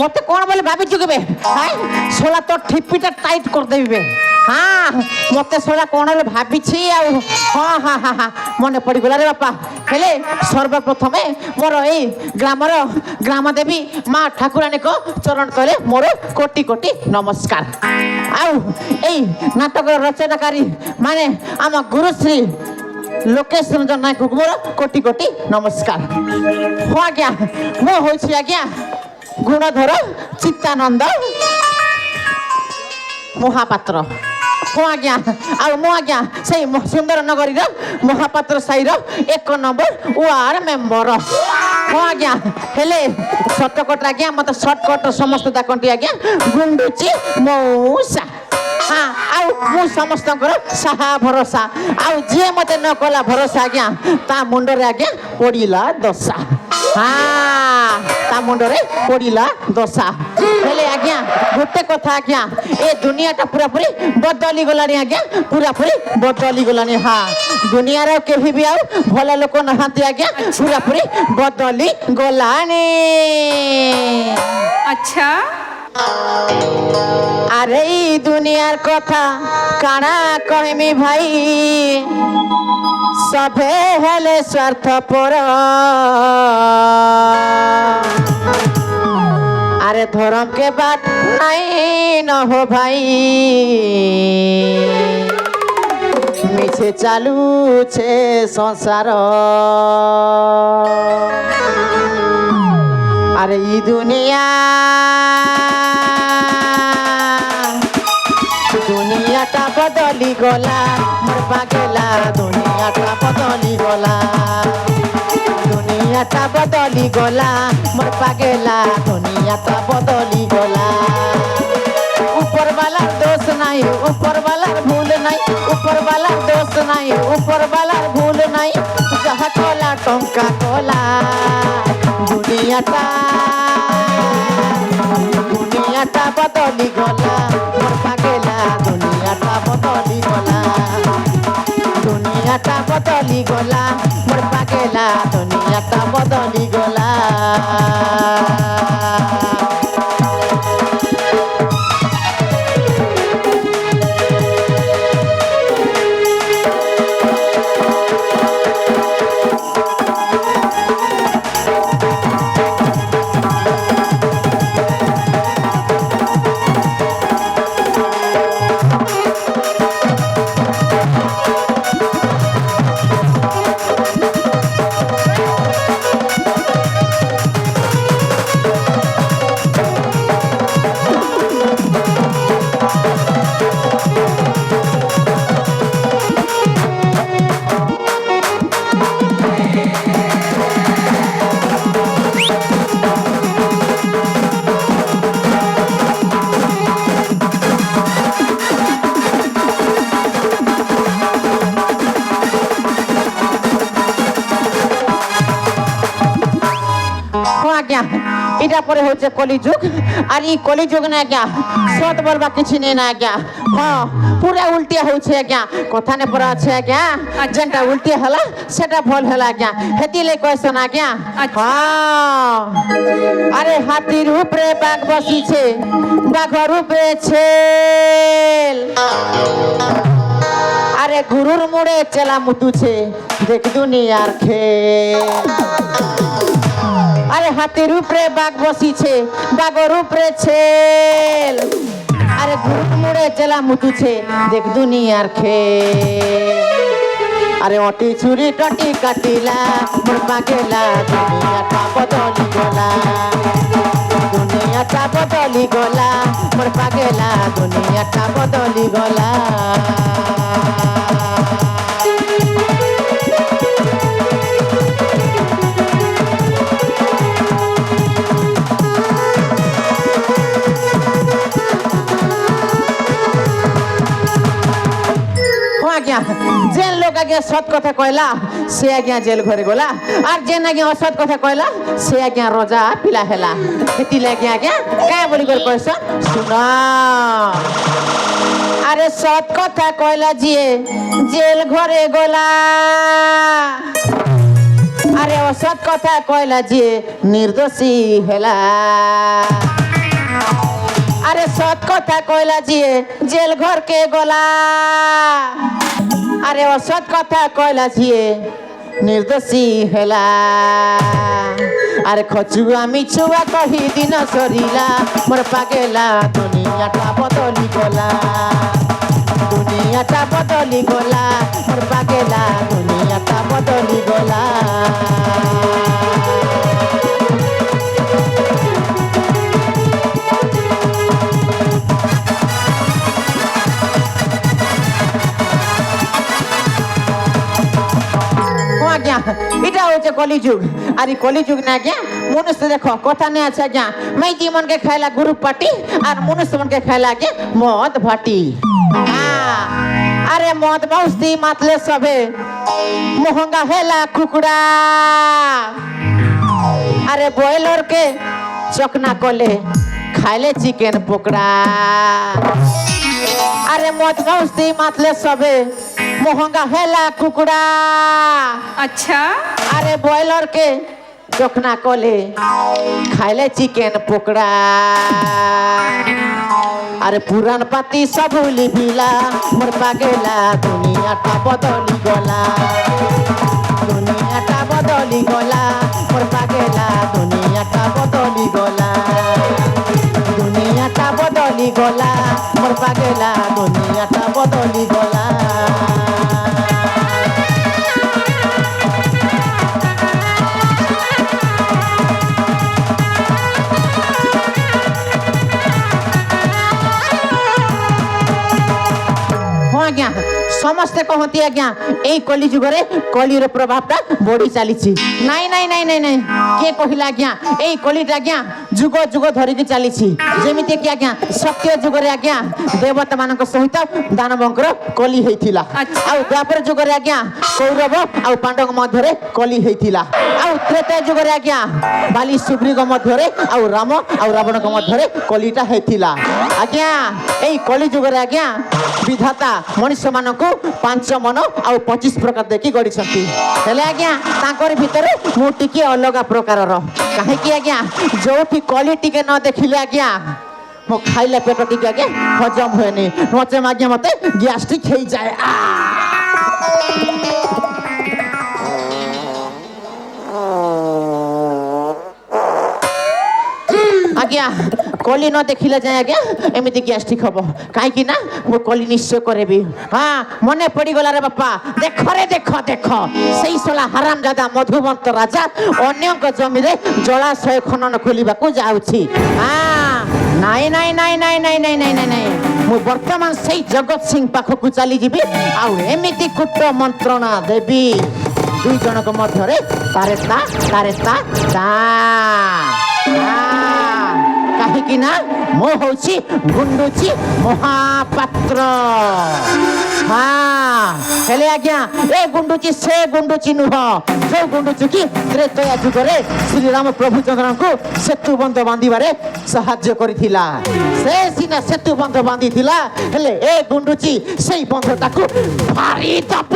মতে কোন বলে ভাবি চুকিবে হ্যাঁ সোলা তো ঠিপিটা টাইট করে দেবে হ্যাঁ মতে সোলা কোন বলে ভাবিছি আউ হ্যাঁ হ্যাঁ হ্যাঁ হ্যাঁ মনে পড়িগলা রে বাপা হেলে সর্বপ্রথমে মোর এই গ্রামদেবী মা ঠাকুরানীক চরণ তলে মোর কোটি কোটি নমস্কার আউ এই নাটকের রচনাকারী মানে আমার গুরুশ্রী লোকেশ রঞ্জন নায়ক মোর কোটি কোটি নমস্কার হ্যাঁ আজ্ঞা মু হইছি আজ্ঞা গুণধর চিত্তানন্দ মহাপাত্র হ্যাঁ আজ্ঞা আর মু আজ্ঞা সেই সুন্দর নগরীর মহাপাত্র সাইর 1 নম্বর ওয়ার্ড মেম্বর হ্যাঁ আজ্ঞা হেলে শর্টকট আজ্ঞা মতো শর্টকট সমস্ত ডাকନ୍ତି আজ্ঞা গুଣ୍ଡୁଚି মৌসা হ্যাঁ আউ মু সমস্তଙ୍କର সাহা ভরসা আউ যে মতে ন কলা ভরসা আজ্ঞা তা মুন্ডরে আজ্ঞা পড়িলা দশা হ্যাঁ তা মুন্ডরে পড়িলা দশা হেলে আজ্ঞা গোটে কথা আজ্ঞা এ দুনিয়াটা পুরাপুরি বদলি গলানি আজ্ঞা পুরাপুরি বদলি গলানি হ্যাঁ দুনিয়ার কেহি বি আউ ভাল লোক নাহাନ୍ତି আজ্ঞা পুরাপুরি বদলি গলানি আচ্ছা আরে এই দুনিয়ার কথা কানা কহিমি ভাই সবে হেলে স্বার্থপর আরে ধরমকে বাট নাই নহ ভাই মিছে চালুছে সংসার আরে এই দুনিয়াটা বদলি গলা মোর পাগলা দুনিয়াটা বদলি গলা দুনিয়াটা বদলি গলা মোর পাগলা দুনিয়াটা বদলি গলা উপরওয়ালার দোষ নাই উপরওয়ালার ভুল নাই উপরওয়ালার দোষ নাই উপরওয়ালার ভুল নাই যাহা কলা টঙ্কা কলা দুনিয়াটা বদলি গলা মোর পাগলা দুনিয়াটা বদলি গলা দুনিয়াটা বদলি গলা মোর পাগলা দুনিয়াটা বদলি গলা এটা পরে হচ্ছে কলিযুগ আর এই কলিযুগ না আজ্ঞা সত বলবা কিছু নেই না আজ্ঞা হ্যাঁ পুরা উল্টিয়া হচ্ছে আজ্ঞা কথা নে পড়া আছে আজ্ঞা যেটা উল্টিয়া হলা সেটা ভুল হলা আজ্ঞা হেতিলে কইছন আজ্ঞা হ্যাঁ আরে হাতির উপরে বাঘ বসিছে বাঘর উপরে ছেল আরে গুরুর মুড়ে চেলা মুতুছে দেখ দুনিয়ার খেল আরে হাতির উপরে বাঘ বসিছে বাঘর উপরে ছেল আরে ঘুর মুড়ে চেলা মুতুছে দেখ দুনিয়ার খেল আরে অটি ছুরি টটি কাটিলা মোর পাগলা দুনিয়াটা বদলি গলা দুনিয়াটা বদলি গলা মোর পাগলা দুনিয়াটা বদলি গলা जेल लोग आज्ञा सत कथा कहला से आज्ञा जेल घरे गला और जेन आज्ञा असत कथा कहला से आज्ञा रोजा पिला हेला हेती आज्ञा आज्ञा क्या बोली कर कहस सुना अरे सत कथा कहला जिए जेल घरे गला अरे असत कथा कहला जिए निर्दोषी हेला আরে সৎ কথা কইলা জিয়ে জেল ঘর কে গলা আরে অসৎ কথা কইলা জিয়ে निर्दोषी हेला अरे खचुआ मिछुआ कही दिन सरीला मोर पागेला दुनियाटा बदली गला दुनियाटा बदली गला मोर पागेला दुनियाटा बदली गला আজ্ঞা এটা হচ্ছে কলিযুগ আর এই কলিযুগ না আজ্ঞা মনুষ্য দেখো কথা নেই আছে আজ্ঞা মাইতি মনকে খাইলা গুরু পাটি আর মনুষ্য মনকে খাইলা আজ্ঞা মদ ভাটি আরে মদ মস্তি মাতলে সবে মহঙ্গা হেলা কুকুড়া আরে বয়লর কে চকনা কলে খাইলে চিকেন পকড়া আরে মদ মস্তি মাতলে সবে मोहंगा हेला कुकुड़ा अच्छा अरे बॉयलर के चोखना कोले खाइले चिकन पकड़ा अरे पुरान पाती सब लिबिला मोर पागेला दुनियाटा बदली गला दुनियाटा बदली गला मोर पागेला दुनियाटा बदली गला दुनियाटा बदली गला मोर पागेला दुनियाटा बदली गला आज्ञा समस्ते कहती आज्ञा एई कली जुगरे कलीर प्रभावटा बढ़ी चली नाई नाई नाई नाई नाई के कहला आज्ञा एई कलीटा आज्ञा जुग जुग धरिकी चली जेमिति कि आज्ञा सत्य जुगरे आज्ञा देवता मानक सहित दानवंकर कली हेतिला आ द्वापर जुगरे आज्ञा कौरव आ पांडव मध्यरे कली हेतिला आ त्रेता जुगरे आज्ञा बाली सुग्रीव मध्यरे आ राम आ रावण मध्यरे कलीटा हेतिला आज्ञा एई कली जुगरे आज्ञा विधाता मनुष्य मानक 5 मन आ 25 प्रकार देखी गढ़ी हेले आज्ञा तांकर भितरे मु टिके अलग प्रकार कहीं आज्ञा जो कली टिके न देखिले आज्ञा मो खाइले पेट टिके आज्ञा हजम हुए नचे आज्ञा मते गैस्ट्रिक हो जाए आज्ञा कली न देखिले जाए आज्ञा एमती गैस्ट्रिक हम कहीं ना मु कली निश्चय करेबी हाँ मन पड़गला रे बापा देख रे देख देख से सोला हराम जादा मधुबंत राजा अन्य जमी जलाशय खनन खोलिबा को जाउछि हाँ नाई नाई नाई नाई नाई नाई नाई नाई नाई मु वर्तमान से जगत सिंह पाखक चली जीवी आउ एमिति कुट मंत्रणा देवी दुई जनक मध्यरे तारेता तारेता ता कहीं ना मो होची गुंडुची महापात्र हाँ हेले आज्ञा ए गुंडुची से गुंडुची नुह जो गुंडुची की त्रेतया जुगरे श्री राम प्रभु चंद्र को सेतु बंध बांधिबारे सहाय्य करिथिला से सिना सेतु बंध बांधिथिला हेले ए गुंडुची सेई बंधटाकू भारी तप